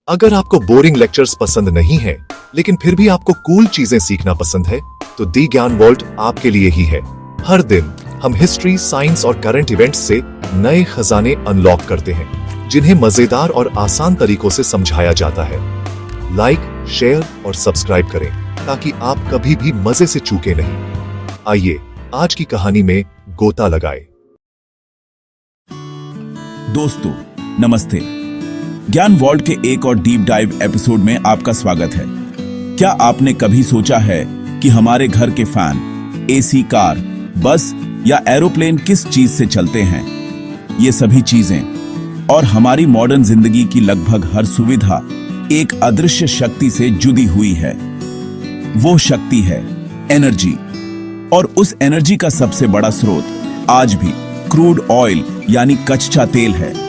अगर आपको boring lectures पसंद नहीं है, लेकिन फिर भी आपको कूल चीजें सीखना पसंद है, तो दी ज्ञान वॉल्ट आपके लिए ही है। हर दिन हम हिस्ट्री, साइंस और करंट इवेंट्स से नए खजाने अनलॉक करते हैं, जिन्हें मजेदार और आसान तरीकों से समझाया जाता है। लाइक, शेयर और सब्सक्राइब करें ताकि आप कभी भी मजे से चूके नहीं। आइए आज की कहानी में गोता लगाए। दोस्तों नमस्ते। ज्ञान वॉल्ट के एक और डीप डाइव एपिसोड में आपका स्वागत है। क्या आपने कभी सोचा है कि हमारे घर के फैन, एसी, कार, बस या एरोप्लेन किस चीज से चलते हैं? ये सभी चीजें और हमारी मॉडर्न जिंदगी की लगभग हर सुविधा एक अदृश्य शक्ति से जुड़ी हुई है। वो शक्ति है एनर्जी, और उस एनर्जी का सबसे बड़ा स्रोत आज भी क्रूड ऑयल यानी कच्चा तेल है।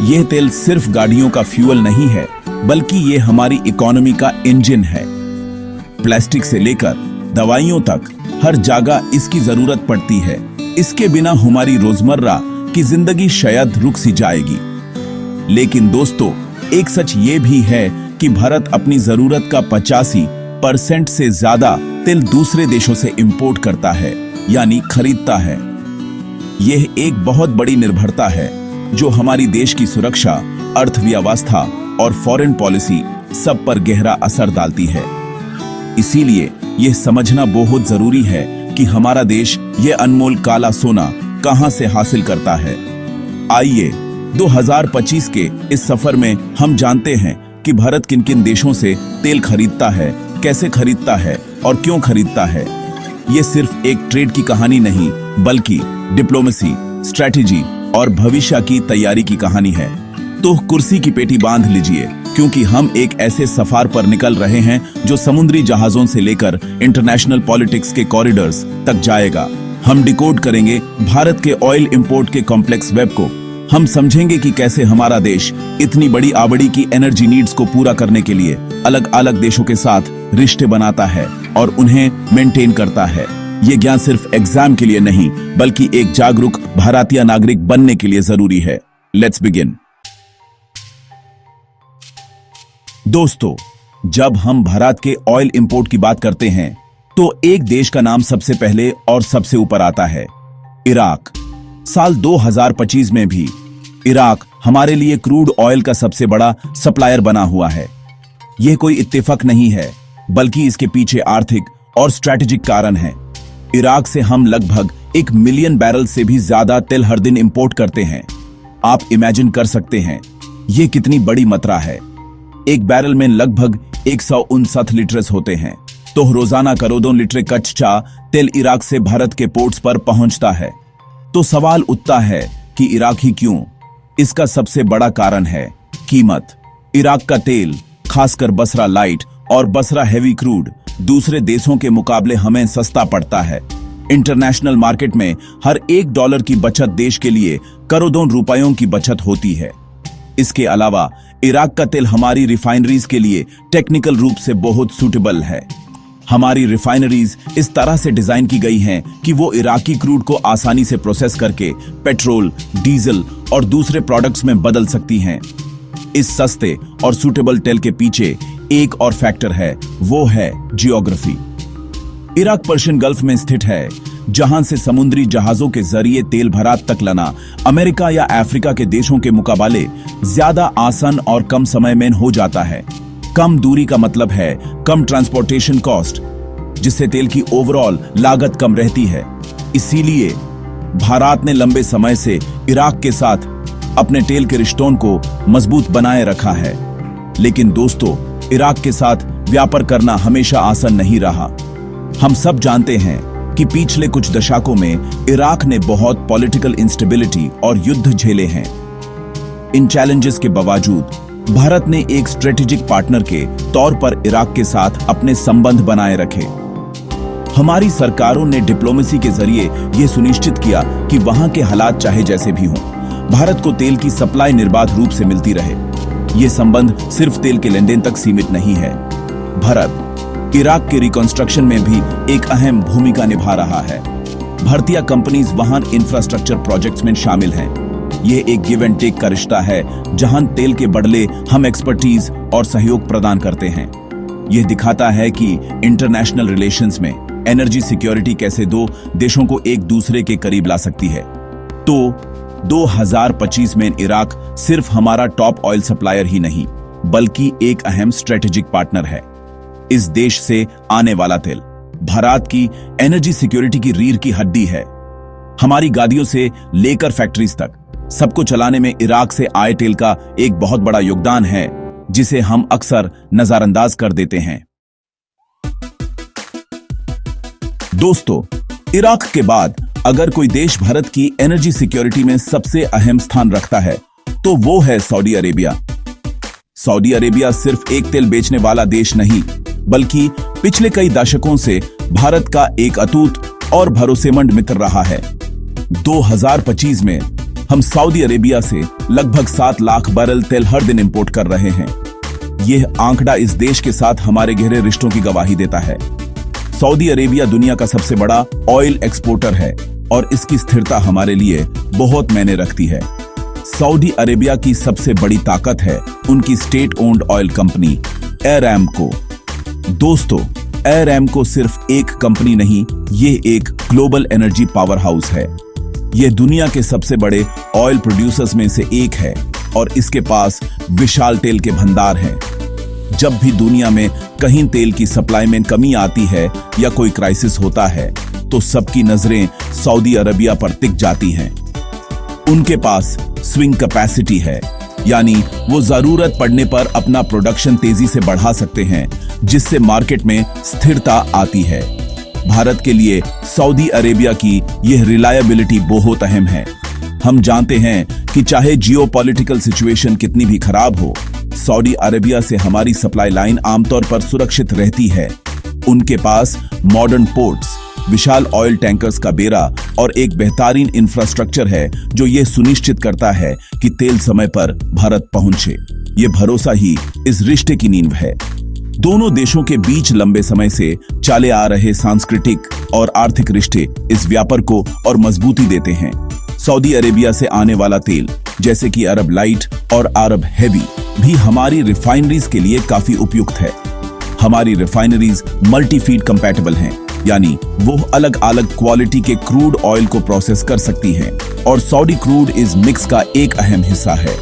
यह तेल सिर्फ गाड़ियों का फ्यूल नहीं है, बल्कि ये हमारी इकोनॉमी का इंजन है। प्लास्टिक से लेकर दवाइयों तक हर जगह इसकी जरूरत पड़ती है। इसके बिना हमारी रोजमर्रा की जिंदगी शायद रुक सी जाएगी। लेकिन दोस्तों, एक सच ये भी है कि भारत अपनी जरूरत का 85% से ज्यादा तेल दूसरे देशों से इंपोर्ट करता है, यानी खरीदता है। यह एक बहुत बड़ी निर्भरता है जो हमारी देश की सुरक्षा, अर्थव्यवस्था और फॉरेन पॉलिसी सब पर गहरा असर डालती है। इसीलिए यह समझना बहुत जरूरी है कि हमारा देश यह अनमोल काला सोना कहां से हासिल करता है। आइए 2025 के इस सफर में हम जानते हैं कि भारत किन किन देशों से तेल खरीदता है, कैसे खरीदता है और क्यों खरीदता है। यह सिर्फ एक ट्रेड की कहानी नहीं, बल्कि डिप्लोमेसी, स्ट्रैटेजी और भविष्य की तैयारी की कहानी है। तो कुर्सी की पेटी बांध लीजिए, क्योंकि हम एक ऐसे सफर पर निकल रहे हैं जो समुद्री जहाजों से लेकर इंटरनेशनल पॉलिटिक्स के कॉरिडोर्स तक जाएगा। हम डिकोड करेंगे भारत के ऑयल इंपोर्ट के कॉम्प्लेक्स वेब को। हम समझेंगे कि कैसे हमारा देश इतनी बड़ी आबादी की एनर्जी नीड्स को पूरा करने के लिए अलग अलग देशों के साथ रिश्ते बनाता है और उन्हें मेंटेन करता है। ये ज्ञान सिर्फ एग्जाम के लिए नहीं, बल्कि एक जागरूक भारतीय नागरिक बनने के लिए जरूरी है। Let's begin. दोस्तों, जब हम भारत के ऑयल इंपोर्ट की बात करते हैं, तो एक देश का नाम सबसे पहले और सबसे ऊपर आता है, इराक। साल 2025 में भी इराक हमारे लिए क्रूड ऑयल का सबसे बड़ा सप्लायर बना हुआ है। यह कोई इत्तेफाक नहीं है, बल्कि इसके पीछे आर्थिक और स्ट्रैटेजिक कारण है। इराक से हम लगभग 1 मिलियन बैरल से भी ज्यादा तेल हर दिन इंपोर्ट करते हैं। आप इमेजिन कर सकते हैं यह कितनी बड़ी मात्रा है। एक बैरल में लगभग 159 लीटर होते हैं, तो रोजाना करोड़ों लीटर कच्चा तेल इराक से भारत के पोर्ट्स पर पहुंचता है। तो सवाल उठता है कि इराक ही क्यों? इसका सबसे बड़ा कारण है कीमत। इराक का तेल, खासकर बसरा लाइट और बसरा हेवी क्रूड, दूसरे देशों के मुकाबले हमें सस्ता पड़ता है। इंटरनेशनल मार्केट में हर $1 की बचत देश के लिए करोड़ों रुपयों की बचत होती है। इसके अलावा इराक का तेल हमारी रिफाइनरीज के लिए टेक्निकल रूप से बहुत सूटेबल है। हमारी रिफाइनरीज इस तरह से डिजाइन की गई हैं कि वो इराकी क्रूड को आसानी से प्रोसेस करके पेट्रोल, डीजल और दूसरे प्रोडक्ट्स में बदल सकती हैं। इस सस्ते और सूटेबल तेल के पीछे एक और फैक्टर है, वो है जियोग्राफी। इराक पर्शियन गल्फ में स्थित है, जहां से समुद्री जहाजों के जरिए तेल भारत तक लाना अमेरिका या अफ्रीका के देशों के मुकाबले ज्यादा आसान और कम समय में हो जाता है। कम दूरी का मतलब है कम ट्रांसपोर्टेशन कॉस्ट, जिससे तेल की ओवरऑल लागत कम रहती है। इसीलिए भारत ने लंबे समय से इराक के साथ अपने तेल के रिश्तों को मजबूत बनाए रखा है। लेकिन दोस्तों, इराक के साथ व्यापार करना हमेशा आसान नहीं रहा। हम सब जानते हैं कि पिछले कुछ दशकों में इराक ने बहुत पॉलिटिकल इंस्टेबिलिटी और युद्ध झेले हैं। इन चैलेंजेस के बावजूद भारत ने एक स्ट्रेटेजिक पार्टनर के तौर पर इराक के साथ अपने संबंध बनाए रखे। हमारी सरकारों ने डिप्लोमेसी के जरिए यह सुनिश्चित किया कि वहां के हालात चाहे जैसे भी हों, भारत को तेल की सप्लाई निर्बाध रूप से मिलती रहे। यह संबंध सिर्फ तेल के लेनदेन तक सीमित नहीं है। भारत इराक के रिकंस्ट्रक्शन में भी एक अहम भूमिका निभा रहा है। भारतीय कंपनीज वहां इंफ्रास्ट्रक्चर प्रोजेक्ट्स में शामिल हैं, यह एक गिव एंड टेक का रिश्ता है, जहां तेल के बदले हम एक्सपर्टीज और सहयोग प्रदान करते हैं। यह दिखाता है कि इंटरनेशनल रिलेशंस में एनर्जी सिक्योरिटी कैसे दो देशों को एक दूसरे के करीब ला सकती है। तो 2025 में इराक सिर्फ हमारा टॉप ऑयल सप्लायर ही नहीं, बल्कि एक अहम स्ट्रेटेजिक पार्टनर है। इस देश से आने वाला तेल भारत की एनर्जी सिक्योरिटी की रीढ़ की हड्डी है। हमारी गाड़ियों से लेकर फैक्ट्रीज तक सबको चलाने में इराक से आए तेल का एक बहुत बड़ा योगदान है, जिसे हम अक्सर नजरअंदाज कर देते हैं। दोस्तों, इराक के बाद अगर कोई देश भारत की एनर्जी सिक्योरिटी में सबसे अहम स्थान रखता है तो वो है सऊदी अरेबिया। सऊदी अरेबिया सिर्फ एक तेल बेचने वाला देश नहीं, बल्कि पिछले कई दशकों से भारत का एक अटूट और भरोसेमंद मित्र रहा है। 2025 में हम सऊदी अरेबिया से लगभग 7 लाख बैरल तेल हर दिन इंपोर्ट कर रहे हैं। यह आंकड़ा इस देश के साथ हमारे गहरे रिश्तों की गवाही देता है। सऊदी अरेबिया दुनिया का सबसे बड़ा ऑयल एक्सपोर्टर है और इसकी स्थिरता हमारे लिए बहुत मायने रखती है। सऊदी अरेबिया की सबसे बड़ी ताकत है उनकी state owned oil company Aramco. दोस्तों, अरामको सिर्फ एक कंपनी नहीं, ये एक ग्लोबल एनर्जी पावर हाउस है। यह दुनिया के सबसे बड़े ऑयल प्रोड्यूसर्स में से एक है और इसके पास विशाल तेल के भंडार हैं। जब भी दुनिया में कहीं तेल की सप्लाई में कमी आती है या कोई क्राइसिस होता है तो सबकी नजरें सऊदी अरेबिया पर टिक जाती हैं। उनके पास स्विंग कैपेसिटी है, यानी वो जरूरत पड़ने पर अपना प्रोडक्शन तेजी से बढ़ा सकते हैं, जिससे मार्केट में स्थिरता आती है। भारत के लिए सऊदी अरेबिया की यह रिलायबिलिटी बहुत अहम है। हम जानते हैं कि चाहे जियोपॉलिटिकल सिचुएशन कितनी भी खराब हो, सऊदी अरेबिया से हमारी सप्लाई लाइन आमतौर पर सुरक्षित रहती है। उनके पास मॉडर्न पोर्ट्स, विशाल ऑयल टैंकर्स का बेड़ा और एक बेहतरीन इंफ्रास्ट्रक्चर है जो यह सुनिश्चित करता है कि तेल समय पर भारत पहुंचे। ये भरोसा ही इस रिश्ते की नींव है। दोनों देशों के बीच लंबे समय से चले आ रहे सांस्कृतिक और आर्थिक रिश्ते इस व्यापार को और मजबूती देते हैं। सऊदी अरेबिया से आने वाला तेल, जैसे कि अरब लाइट और अरब हेवी, भी हमारी रिफाइनरीज के लिए काफी उपयुक्त है। हमारी रिफाइनरीज मल्टी फीड कंपैटिबल हैं, यानी वो अलग अलग क्वालिटी के क्रूड ऑयल को प्रोसेस कर सकती हैं और सऊदी क्रूड इस मिक्स का एक अहम हिस्सा है।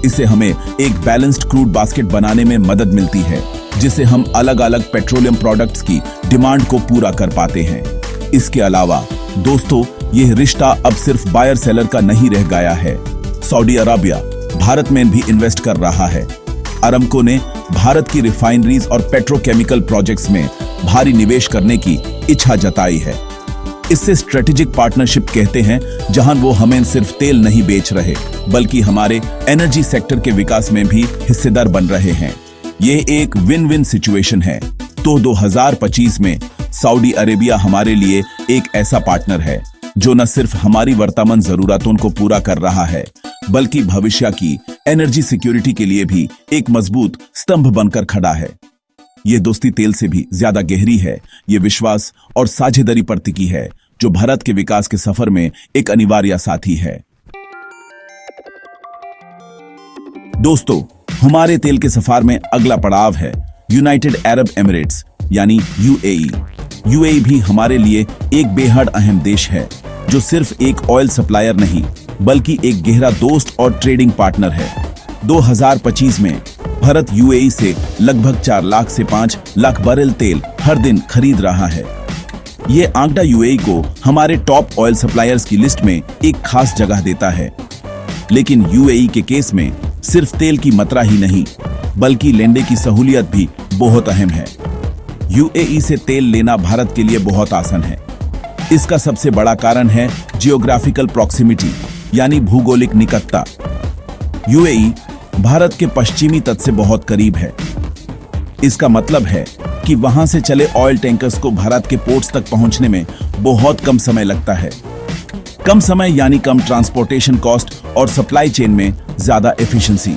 इससे हमें एक बैलेंस्ड क्रूड बास्केट बनाने में मदद मिलती है, जिससे हम अलग अलग पेट्रोलियम प्रोडक्ट्स की डिमांड को पूरा कर पाते हैं। इसके अलावा दोस्तों, यह रिश्ता अब सिर्फ बायर सेलर का नहीं रह गया है। सऊदी अरेबिया भारत में भी इन्वेस्ट कर रहा है। अरामको ने भारत की रिफाइनरीज और पेट्रोकेमिकल प्रोजेक्ट्स में भारी निवेश करने की इच्छा जताई है। इससे स्ट्रेटेजिक पार्टनरशिप कहते हैं, जहां वो हमें सिर्फ तेल नहीं बेच रहे, बल्कि हमारे एनर्जी सेक्टर के विकास में भी हिस्सेदार बन रहे हैं। ये एक विन विन सिचुएशन है। तो 2025 में सऊदी अरेबिया हमारे लिए एक ऐसा पार्टनर है जो न सिर्फ हमारी वर्तमान जरूरतों को पूरा कर रहा है, बल्कि भविष्य की एनर्जी सिक्योरिटी के लिए भी एक मजबूत स्तंभ बनकर खड़ा है। ये दोस्ती तेल से भी ज्यादा गहरी है। ये विश्वास और साझेदारी प्रतीकी है जो भारत के विकास के सफर में एक अनिवार्य साथी है। दोस्तों, हमारे तेल के सफर में अगला पड़ाव है यूनाइटेड अरब एमिरेट्स, यानी यूएई। यूएई भी हमारे लिए एक बेहद अहम देश है, जो सिर्फ एक ऑयल सप्लायर नहीं, बल्कि एक गहरा दोस्त और ट्रेडिंग पार्टनर है। 2025 में भारत यूएई से लगभग 4 लाख से 5 लाख बैरल तेल हर दिन खरीद रहा है। ये आंकड़ा यूएई को हमारे टॉप ऑयल सप्लायर्स की लिस्ट में एक खास जगह देता है। लेकिन यूएई के केस में सिर्फ तेल की मात्रा ही नहीं, बल्कि लेने की सहूलियत भी बहुत अहम है। यूएई से तेल लेना भारत के लिए बहुत आसान है। इसका सबसे बड़ा कारण है जियोग्राफिकल प्रॉक्सिमिटी, यानी भूगोलिक निकटता। यूएई भारत के पश्चिमी तट से बहुत करीब है। इसका मतलब है कि वहां से चले ऑयल टैंकर्स को भारत के पोर्ट्स तक पहुंचने में बहुत कम समय लगता है। कम समय यानी कम ट्रांसपोर्टेशन कॉस्ट और सप्लाई चेन में ज्यादा एफिशिएंसी।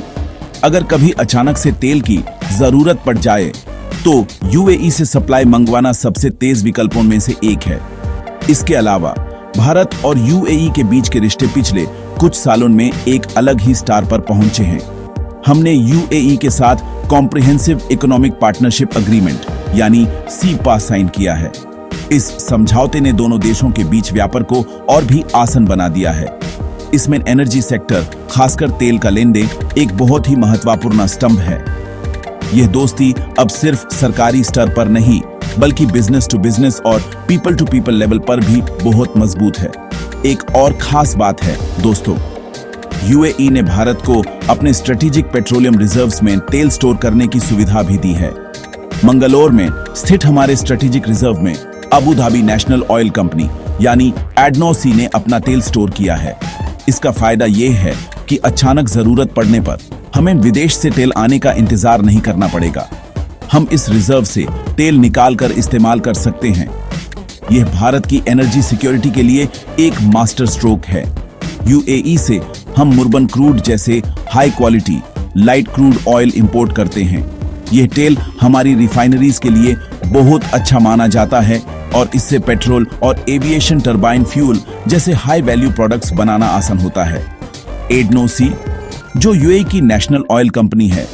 अगर कभी अचानक से तेल की जरूरत पड़ जाए तो यूएई से सप्लाई मंगवाना सबसे तेज विकल्पों में से एक है। इसके अलावा भारत और यूएई के बीच के रिश्ते पिछले कुछ सालों में एक अलग ही स्टार पर पहुंचे हैं। हमने यूएई के साथ कॉम्प्रिहेंसिव इकोनॉमिक पार्टनरशिप एग्रीमेंट यानी सीपा साइन किया है। इस समझौते ने दोनों देशों के बीच व्यापार को और भी आसान बना दिया है। इसमें एनर्जी सेक्टर, खासकर तेल का लेन देन, एक बहुत ही महत्वपूर्ण स्तंभ है। यह दोस्ती अब सिर्फ सरकारी स्तर पर नहीं बल्कि बिजनेस टू बिजनेस और पीपल टू पीपल लेवल पर भी बहुत मजबूत है। एक और खास बात है दोस्तों, यूएई ने भारत को अपने स्ट्रेटेजिक पेट्रोलियम रिजर्व्स में तेल स्टोर करने की सुविधा भी दी है। मंगलोर में स्थित हमारे स्ट्रेटेजिक रिजर्व में Abu Dhabi national oil company यानी एडनोसी ने अपना तेल स्टोर किया है। इसका फायदा यह है कि अचानक जरूरत पड़ने पर हमें विदेश से तेल आने का इंतजार नहीं करना पड़ेगा। हम इस रिजर्व से तेल निकाल कर इस्तेमाल कर सकते हैं। यह भारत की एनर्जी सिक्योरिटी के लिए एक मास्टर स्ट्रोक है। यूएई से हम मुर्बन क्रूड जैसे high quality light crude oil import करते हैं। यह तेल हमारी रिफाइनरीज के लिए बहुत अच्छा माना जाता है और इससे पेट्रोल और एविएशन टरबाइन फ्यूल जैसे हाई वैल्यू प्रोडक्ट्स बनाना आसान होता है। एडनोसी, जो यूएई की नेशनल ऑयल कंपनी है,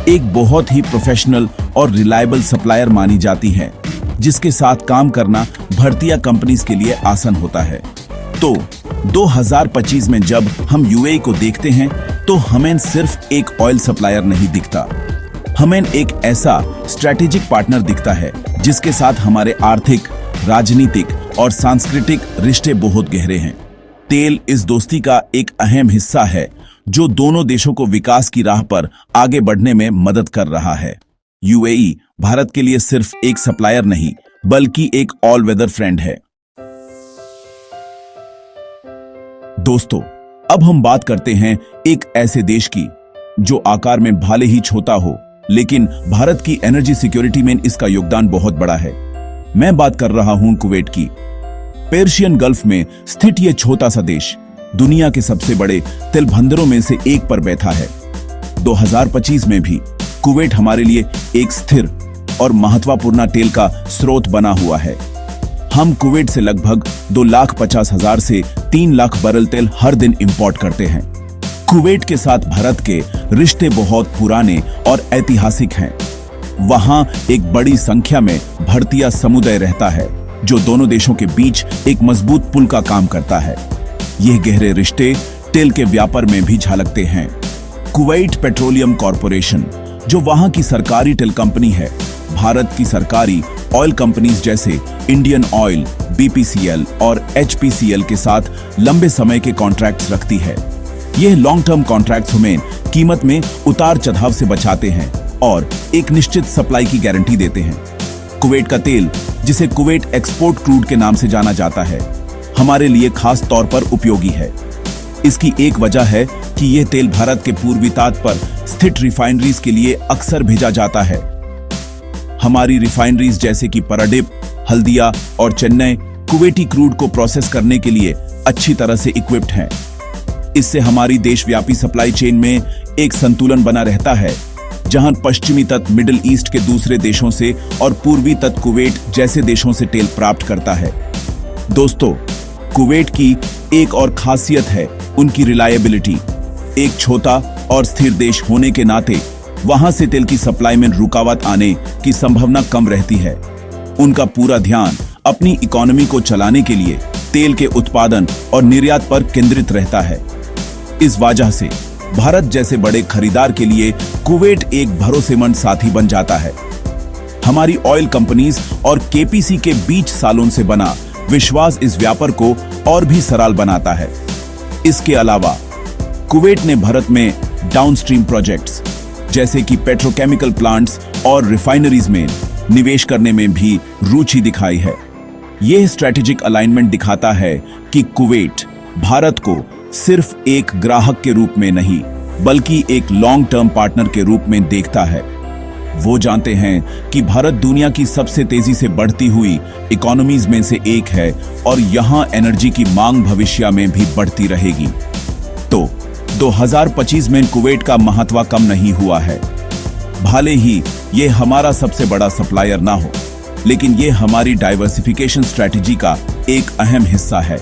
एक बहुत ही प्रोफेशनल और रिलायबल सप्लायर मानी जाती है, जिसके साथ काम करना भारतीय कंपनीज के लिए आसान होता है। तो 2025 में जब हम यूएई को देखते हैं तो हमें सिर्फ एक ऑयल सप्लायर नहीं दिखता, हमें एक ऐसा स्ट्रैटेजिक पार्टनर दिखता है जिसके साथ हमारे आर्थिक, राजनीतिक और सांस्कृतिक रिश्ते बहुत गहरे हैं। तेल इस दोस्ती का एक अहम हिस्सा है जो दोनों देशों को विकास की राह पर आगे बढ़ने में मदद कर रहा है। यूएई भारत के लिए सिर्फ एक सप्लायर नहीं बल्कि एक ऑल वेदर फ्रेंड है। दोस्तों, अब हम बात करते हैं एक ऐसे देश की जो आकार में भले ही छोटा हो लेकिन भारत की एनर्जी सिक्योरिटी में इसका योगदान बहुत बड़ा है। मैं बात कर रहा हूं कुवैत की। पर्शियन गल्फ में स्थित यह छोटा सा देश दुनिया के सबसे बड़े तेल भंडारों में से एक पर बैठा है। 2025 में भी कुवैत हमारे लिए एक स्थिर और महत्वपूर्ण तेल का स्रोत बना हुआ है। हम कुवैत से लगभग 2,50,000 से 3 लाख बैरल तेल हर दिन इंपोर्ट करते हैं। कुवैत के साथ भारत के रिश्ते बहुत पुराने और ऐतिहासिक हैं। वहां एक बड़ी संख्या में भारतीय समुदाय रहता है जो दोनों देशों के बीच एक मजबूत पुल का काम करता है। यह गहरे रिश्ते तेल के व्यापार में भी झलकते हैं। कुवैत पेट्रोलियम कॉरपोरेशन, जो वहां की सरकारी तेल कंपनी है, भारत की सरकारी ऑयल कंपनीज जैसे इंडियन ऑयल, बीपीसीएल और एचपीसीएल के साथ लंबे समय के कॉन्ट्रैक्ट्स रखती है। यह लॉन्ग टर्म कॉन्ट्रैक्ट्स हमें कीमत में उतार चढ़ाव से बचाते हैं और एक निश्चित सप्लाई की गारंटी देते हैं। कुवैत का तेल, जिसे कुवैत एक्सपोर्ट क्रूड के नाम से जाना जाता है, हमारे लिए खास तौर पर उपयोगी है। इसकी एक वजह है कि यह तेल भारत के पूर्वी तट पर स्थित रिफाइनरीज के लिए अक्सर भेजा जाता है। हमारी रिफाइनरीज जैसे कि पारादीप, हल्दिया और चेन्नई कुवैती क्रूड को प्रोसेस करने के लिए अच्छी तरह से इक्विप्ड हैं। इससे हमारी देशव्यापी सप्लाई चेन में एक संतुलन बना रहता है, जहां पश्चिमी तट मिडिल ईस्ट के दूसरे देशों से और पूर्वी तट कुवैत जैसे देशों से तेल प्राप्त करता है। दोस्तों, कुवैत की एक और खासियत है उनकी रिलायबिलिटी। एक छोटा और स्थिर देश होने के नाते वहां से तेल की सप्लाई में रुकावट आने की संभावना कम रहती है। उनका पूरा ध्यान अपनी इकोनॉमी को चलाने के लिए तेल के उत्पादन और निर्यात पर केंद्रित रहता है। इस वजह से भारत जैसे बड़े खरीदार के लिए कुवैत एक भरोसेमंद साथी बन जाता है। हमारी ऑयल कंपनीज और केपीसी के बीच सालों से बना विश्वास इस व्यापार को और भी सरल बनाता है। इसके अलावा कुवैत ने भारत में डाउनस्ट्रीम प्रोजेक्ट्स जैसे कि पेट्रोकेमिकल प्लांट्स और रिफाइनरीज में निवेश करने में भी रुचि दिखाई है। यह स्ट्रेटेजिक अलाइनमेंट दिखाता है कि कुवैत भारत को सिर्फ एक ग्राहक के रूप में नहीं बल्कि एक लॉन्ग टर्म पार्टनर के रूप में देखता है। वो जानते हैं कि भारत दुनिया की सबसे तेजी से बढ़ती हुई इकोनॉमीज में से एक है और यहां एनर्जी की मांग भविष्य में भी बढ़ती रहेगी। तो 2025 में कुवैत का महत्व कम नहीं हुआ है। भले ही ये हमारा सबसे बड़ा सप्लायर ना हो, लेकिन ये हमारी डाइवर्सिफिकेशन स्ट्रेटेजी का एक अहम हिस्सा है।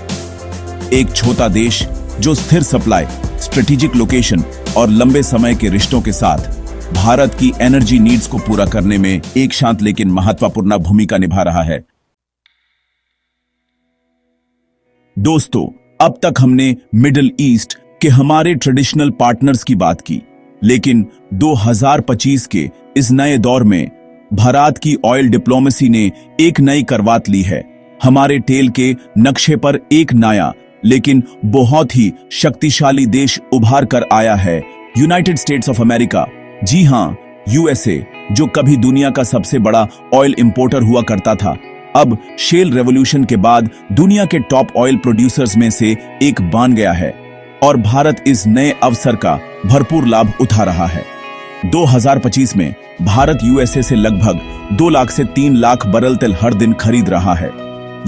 एक छोटा देश जो स्थिर सप्लाई, स्ट्रेटेजिक लोकेशन और लंबे समय के रिश्तों के साथ भारत की एनर्जी नीड्स को पूरा करने में एक शांत लेकिन महत्वपूर्ण भूमिका निभा रहा है। दोस्तों, अब तक हमने मिडिल ईस्ट के हमारे ट्रेडिशनल पार्टनर्स की बात की, लेकिन 2025 के इस नए दौर में भारत की ऑयल डिप्लोमेसी ने एक नई करवात ली है। हमारे तेल के नक्शे पर एक नया लेकिन बहुत ही शक्तिशाली देश उभार कर आया है, यूनाइटेड स्टेट्स ऑफ अमेरिका। जी हां, यूएसए, जो कभी दुनिया का सबसे बड़ा ऑयल इंपोर्टर हुआ करता था, अब शेल रेवोल्यूशन के बाद दुनिया के टॉप ऑयल प्रोड्यूसर्स में से एक बन गया है और भारत इस नए अवसर का भरपूर लाभ उठा रहा है। 2025 में भारत यूएसए से लगभग 2 लाख से 3 लाख बैरल तेल हर दिन खरीद रहा है।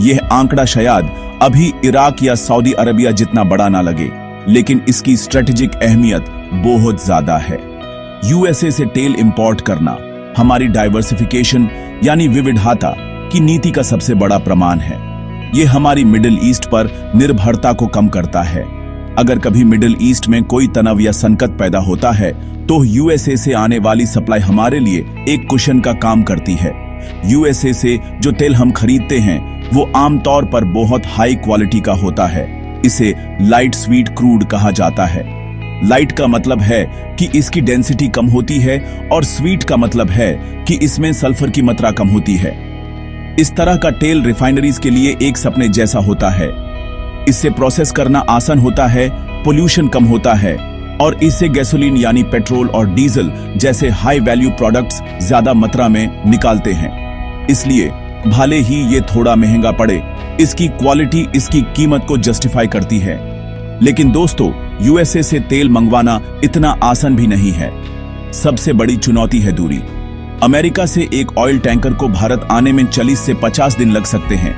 यह आंकड़ा शायद अभी इराक या सऊदी अरबिया जितना बड़ा ना लगे, लेकिन इसकी स्ट्रेटेजिक अहमियत बहुत ज्यादा है। यूएसए से तेल इंपोर्ट करना हमारी डाइवर्सिफिकेशन यानी विविधता की नीति का सबसे बड़ा प्रमाण है। यह हमारी मिडिल ईस्ट पर निर्भरता को कम करता है। अगर कभी मिडिल ईस्ट में कोई तनाव या संकट पैदा होता है तो यूएसए से आने वाली सप्लाई हमारे लिए एक कुशन का काम करती है। यूएसए से जो तेल हम खरीदते हैं वो आमतौर पर बहुत हाई क्वालिटी का होता है। इसे लाइट स्वीट क्रूड कहा जाता है। लाइट का मतलब है कि इसकी डेंसिटी कम होती है और स्वीट का मतलब है कि इसमें सल्फर की मात्रा कम होती है। इस तरह का तेल रिफाइनरीज के लिए एक सपने जैसा होता है। इससे प्रोसेस करना आसान होता है, पोल्यूशन कम होता है और इससे गैसोलीन यानी पेट्रोल और डीजल जैसे हाई वैल्यू प्रोडक्ट्स ज्यादा मात्रा में निकालते हैं। इसलिए भले ही ये थोड़ा महंगा पड़े, इसकी क्वालिटी इसकी कीमत को जस्टिफाई करती है। लेकिन दोस्तों, यूएसए से तेल मंगवाना इतना आसान भी नहीं है। सबसे बड़ी चुनौती है दूरी। अमेरिका से एक ऑयल टैंकर को भारत आने में 40 से 50 दिन लग सकते हैं,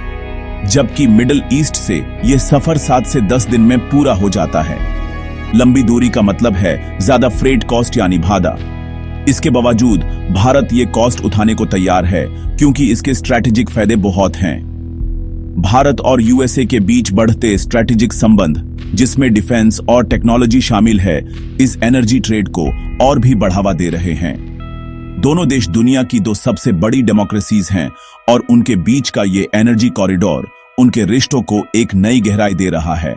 जबकि मिडिल ईस्ट से यह सफर 7 से 10 दिन में पूरा हो जाता है। लंबी दूरी का मतलब है ज्यादा फ्रेट कॉस्ट यानी भाड़ा। इसके बावजूद भारत ये कॉस्ट उठाने को तैयार है क्योंकि इसके स्ट्रैटेजिक फायदे बहुत हैं। भारत और यूएसए के बीच बढ़ते स्ट्रैटेजिक संबंध, जिसमें डिफेंस और टेक्नोलॉजी शामिल है, इस एनर्जी ट्रेड को और भी बढ़ावा दे रहे हैं। दोनों देश दुनिया की 2 सबसे बड़ी डेमोक्रेसीज हैं और उनके बीच का ये एनर्जी कॉरिडोर उनके रिश्तों को एक नई गहराई दे रहा है।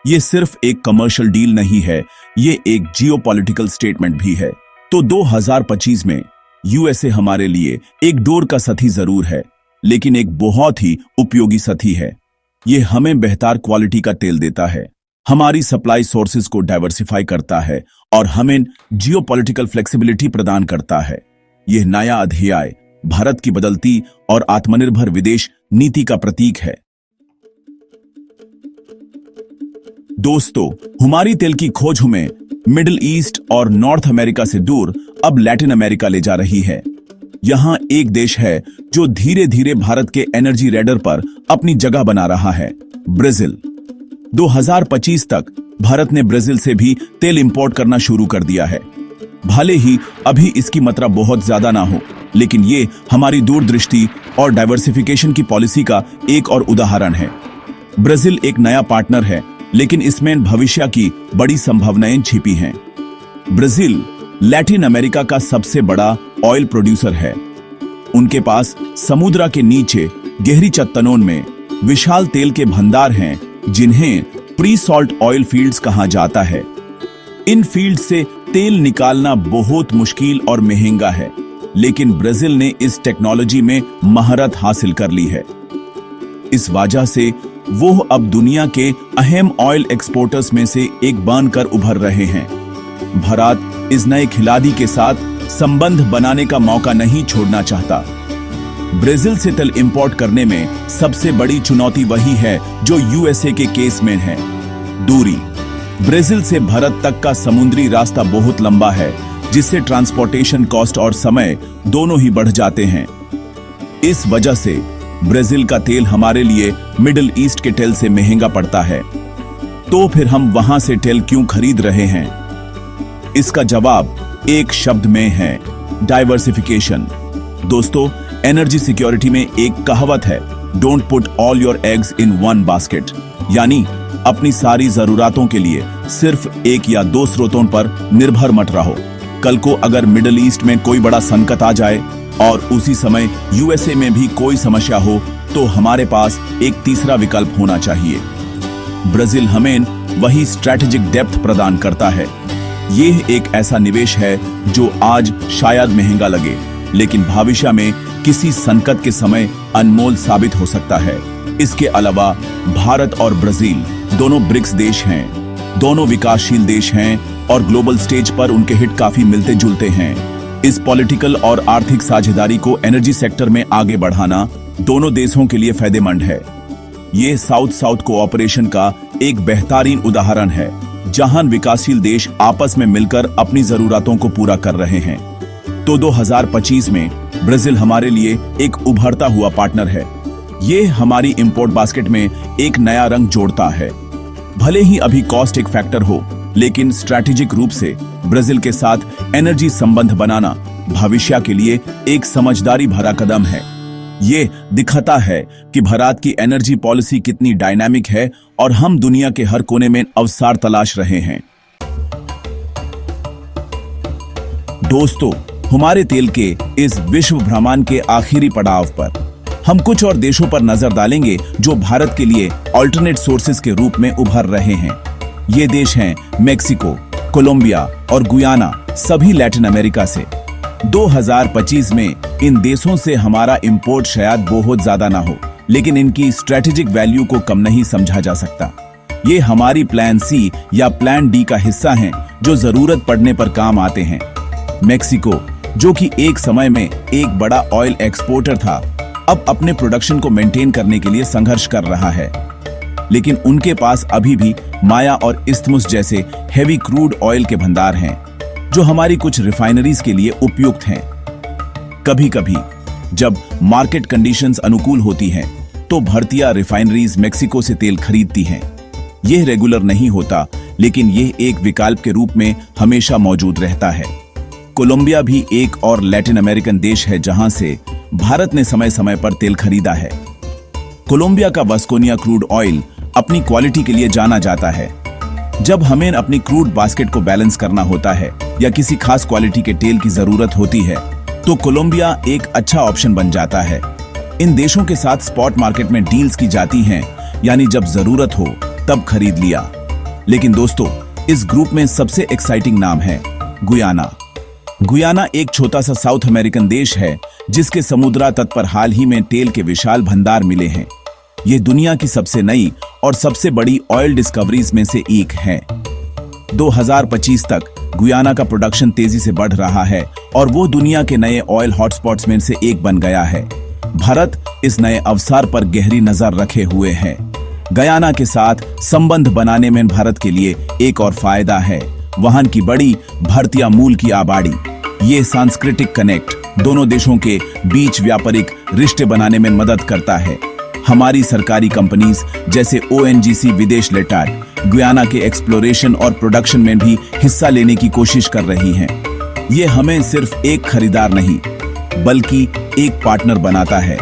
ये सिर्फ एक कमर्शियल डील नहीं है, ये एक जियोपॉलिटिकल स्टेटमेंट भी है। तो 2025 में यूएसए हमारे लिए एक डोर का साथी जरूर है, लेकिन एक बहुत ही उपयोगी साथी है। ये हमें बेहतर क्वालिटी का तेल देता है, हमारी सप्लाई सोर्सेज को डाइवर्सिफाई करता है और हमें जियोपॉलिटिकल फ्लेक्सिबिलिटी प्रदान करता है। यह नया अध्याय भारत की बदलती और आत्मनिर्भर विदेश नीति का प्रतीक है। दोस्तों, हमारी तेल की खोज हमें मिडिल ईस्ट और नॉर्थ अमेरिका से दूर अब लैटिन अमेरिका ले जा रही है। यहां एक देश है जो धीरे धीरे भारत के एनर्जी रेडर पर अपनी जगह बना रहा है, ब्राजील। 2025 तक भारत ने ब्राजील से भी तेल इंपोर्ट करना शुरू कर दिया है। भले ही अभी इसकी मात्रा बहुत ज्यादा ना हो, लेकिन ये हमारी दूरदृष्टि और डाइवर्सिफिकेशन की पॉलिसी का एक और उदाहरण है। ब्राजील एक नया पार्टनर है, लेकिन इसमें भविष्य की बड़ी संभावनाएं छिपी हैं। ब्राजील लैटिन अमेरिका का सबसे बड़ा ऑयल प्रोड्यूसर है। उनके पास समुद्र के नीचे गहरी चट्टानों में विशाल तेल के भंडार हैं, जिन्हें प्री सॉल्ट ऑयल फील्ड्स कहा जाता है। इन फील्ड से तेल निकालना बहुत मुश्किल और महंगा है, लेकिन ब्राजील ने इस टेक्नोलॉजी में महारत हासिल कर ली है। इस वजह से वो अब दुनिया के अहम ऑयल एक्सपोर्टर्स में से एक बनकर उभर रहे हैं। भारत इस नए खिलाड़ी के साथ संबंध बनाने का मौका नहीं छोड़ना चाहता। ब्राजील से तेल इंपोर्ट करने में सबसे बड़ी चुनौती वही है जो यूएसए के केस में है, दूरी। ब्राजील से भारत तक का समुद्री रास्ता बहुत लंबा है, जिससे ट्रांसपोर्टेशन कॉस्ट और समय दोनों ही बढ़ जाते हैं। इस वजह से ब्राजील का तेल हमारे लिए मिडिल ईस्ट के तेल से महंगा पड़ता है। तो फिर हम वहां से तेल क्यों खरीद रहे हैं? इसका जवाब एक शब्द में है, डाइवर्सिफिकेशन। दोस्तों, एनर्जी सिक्योरिटी में एक कहावत है, don't put all your eggs in one basket, यानी अपनी सारी जरूरतों के लिए सिर्फ एक या दो स्रोतों पर निर्भर मत रहो। कल को अगर मिडिल ईस्ट में कोई बड़ा संकट आ जाए और उसी समय यूएसए में भी कोई समस्या हो तो हमारे पास एक तीसरा विकल्प होना चाहिए। ब्राजील हमें वही स्ट्रैटेजिक डेप्थ प्रदान करता है। यह एक ऐसा निवेश है जो आज शायद महंगा लगे, लेकिन भविष्य में किसी संकट के समय अनमोल साबित हो सकता है। इसके अलावा भारत और ब्राजील दोनों ब्रिक्स देश हैं, दोनों विकासशील देश हैं और ग्लोबल स्टेज पर उनके हित काफी मिलते जुलते हैं। इस पॉलिटिकल और आर्थिक साझेदारी को एनर्जी सेक्टर में आगे बढ़ाना दोनों देशों के लिए फायदेमंद है। ये साउथ साउथ कोऑपरेशन का एक बेहतरीन उदाहरण है, जहां विकासशील देश आपस में मिलकर अपनी जरूरतों को पूरा कर रहे हैं। तो 2025 में ब्राजील हमारे लिए एक उभरता हुआ पार्टनर है। ये हमारी इंपोर्ट बास्केट में एक नया रंग जोड़ता है। भले ही अभी कॉस्ट एक फैक्टर हो, लेकिन स्ट्रैटेजिक रूप से ब्राजील के साथ एनर्जी संबंध बनाना भविष्य के लिए एक समझदारी भरा कदम है। ये दिखाता है कि भारत की एनर्जी पॉलिसी कितनी डायनामिक है और हम दुनिया के हर कोने में अवसर तलाश रहे हैं। दोस्तों, हमारे तेल के इस विश्व भ्रमण के आखिरी पड़ाव पर हम कुछ और देशों पर नजर डालेंगे जो भारत के लिए अल्टरनेट सोर्सेज के रूप में उभर रहे हैं। ये देश हैं मेक्सिको, कोलंबिया और गुयाना, सभी लैटिन अमेरिका से। 2025 में इन देशों से हमारा इंपोर्ट शायद बहुत ज्यादा ना हो, लेकिन इनकी स्ट्रेटेजिक वैल्यू को कम नहीं समझा जा सकता। ये हमारी प्लान सी या प्लान डी का हिस्सा हैं, जो जरूरत पड़ने पर काम आते हैं। मेक्सिको, जो कि एक समय में एक बड़ा ऑयल एक्सपोर्टर था, अब अपने प्रोडक्शन को मेंटेन करने के लिए संघर्ष कर रहा है, लेकिन उनके पास अभी भी माया और इस्थमुस जैसे हेवी क्रूड ऑयल के भंडार हैं, जो हमारी कुछ रिफाइनरीज के लिए उपयुक्त हैं। कभी कभी जब मार्केट कंडीशंस अनुकूल होती हैं, तो भारतीय रिफाइनरीज मेक्सिको से तेल खरीदती हैं। यह रेगुलर नहीं होता, लेकिन यह एक विकल्प के रूप में हमेशा मौजूद रहता है। कोलंबिया भी एक और लैटिन अमेरिकन देश है जहां से भारत ने समय समय पर तेल खरीदा है। कोलंबिया का वास्कोनिया क्रूड ऑयल अपनी क्वालिटी के लिए जाना जाता है। जब हमें अपनी क्रूड बास्केट को बैलेंस करना होता है या किसी खास क्वालिटी के तेल की जरूरत होती है, तो कोलंबिया एक अच्छा ऑप्शन बन जाता है। इन देशों के साथ स्पॉट मार्केट में डील्स की जाती हैं, यानी जब जरूरत हो तब खरीद लिया। लेकिन दोस्तों, इस ग्रुप में सबसे एक्साइटिंग नाम है गुयाना। गुयाना एक छोटा सा साउथ अमेरिकन देश है, जिसके समुद्र तट पर हाल ही में तेल के विशाल भंडार मिले हैं। ये दुनिया की सबसे नई और सबसे बड़ी ऑयल डिस्कवरीज में से एक है। 2025 तक गुयाना का प्रोडक्शन तेजी से बढ़ रहा है और वो दुनिया के नए ऑयल हॉटस्पॉट्स में से एक बन गया है। भारत इस नए अवसर पर गहरी नजर रखे हुए है। गुयाना के साथ संबंध बनाने में भारत के लिए एक और फायदा है, वहां की बड़ी भारतीय मूल की आबादी। ये सांस्कृतिक कनेक्ट दोनों देशों के बीच व्यापारिक रिश्ते बनाने में मदद करता है। हमारी सरकारी कंपनीज जैसे ONGC विदेश लेटर गुयाना के एक्सप्लोरेशन और प्रोडक्शन में भी हिस्सा लेने की कोशिश कर रही हैं। ये हमें सिर्फ एक खरीदार नहीं, बल्कि एक पार्टनर बनाता है।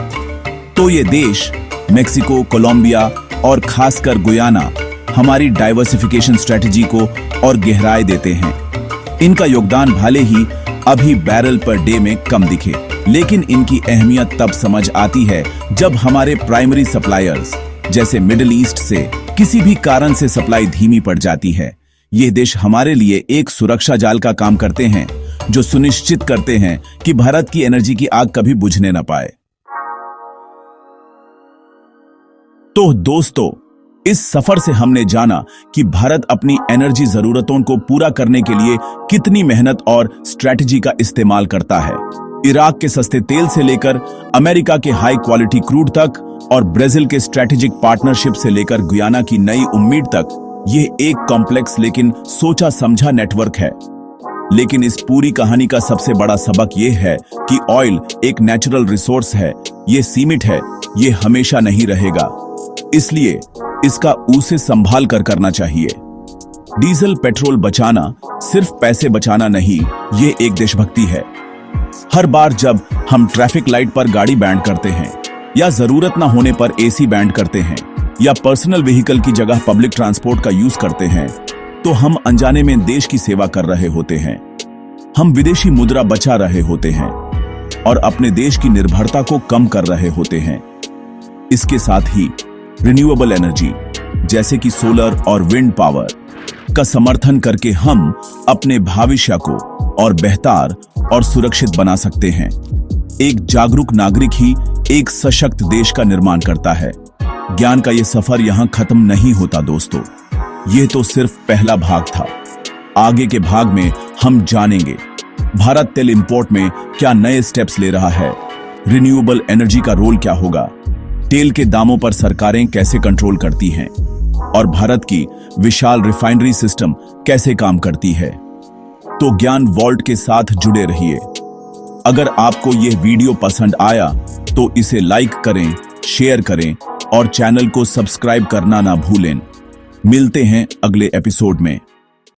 तो ये देश मेक्सिको, कोलंबिया और खासकर गुयाना हमारी डाइवर्सिफिकेशन स्ट्रेटजी को और गहराई देते हैं। इनका योगदान भले ही अभी बैरल पर डे में कम दिखे, लेकिन इनकी अहमियत तब समझ आती है जब हमारे प्राइमरी सप्लायर्स जैसे मिडिल ईस्ट से किसी भी कारण से सप्लाई धीमी पड़ जाती है। ये देश हमारे लिए एक सुरक्षा जाल का काम करते हैं, जो सुनिश्चित करते हैं कि भारत की एनर्जी की आग कभी बुझने न पाए। तो दोस्तों, इस सफर से हमने जाना कि भारत अपनी एनर्जी जरूरतों को पूरा करने के लिए कितनी मेहनत और स्ट्रेटजी का इस्तेमाल करता है। इराक के सस्ते तेल से लेकर अमेरिका के हाई क्वालिटी क्रूड तक और ब्राजील के स्ट्रेटेजिक पार्टनरशिप से लेकर गुयाना की नई उम्मीद तक, यह एक कॉम्प्लेक्स लेकिन सोचा समझा नेटवर्क है। लेकिन इस पूरी कहानी का सबसे बड़ा सबक यह है कि ऑयल एक नेचुरल रिसोर्स है, यह सीमित है, यह हमेशा नहीं रहेगा। इसलिए इसका उसे संभाल कर करना चाहिए। डीजल पेट्रोल बचाना सिर्फ पैसे बचाना नहीं, ये एक देशभक्ति है। हर बार जब हम ट्रैफिक लाइट पर गाड़ी बैंड करते हैं या जरूरत ना होने पर एसी बैंड करते हैं, या पर्सनल व्हीकल की जगह पब्लिक ट्रांसपोर्ट का यूज करते हैं तो हम अनजाने में देश की सेवा कर रहे होते हैं। हम विदेशी मुद्रा बचा रहे होते हैं और अपने देश की निर्भरता को कम कर रहे होते हैं। इसके साथ ही रिन्यूएबल एनर्जी जैसे कि सोलर और विंड पावर का समर्थन करके हम अपने भविष्य को और बेहतर और सुरक्षित बना सकते हैं। एक जागरूक नागरिक ही एक सशक्त देश का निर्माण करता है। ज्ञान का यह सफर यहां खत्म नहीं होता दोस्तों, यह तो सिर्फ पहला भाग था। आगे के भाग में हम जानेंगे भारत तेल इंपोर्ट में क्या नए स्टेप्स ले रहा है, रिन्यूएबल एनर्जी का रोल क्या होगा, तेल के दामों पर सरकारें कैसे कंट्रोल करती हैं और भारत की विशाल रिफाइनरी सिस्टम कैसे काम करती है। तो ज्ञान वॉल्ट के साथ जुड़े रहिए। अगर आपको यह वीडियो पसंद आया तो इसे लाइक करें, शेयर करें और चैनल को सब्सक्राइब करना ना भूलें। मिलते हैं अगले एपिसोड में।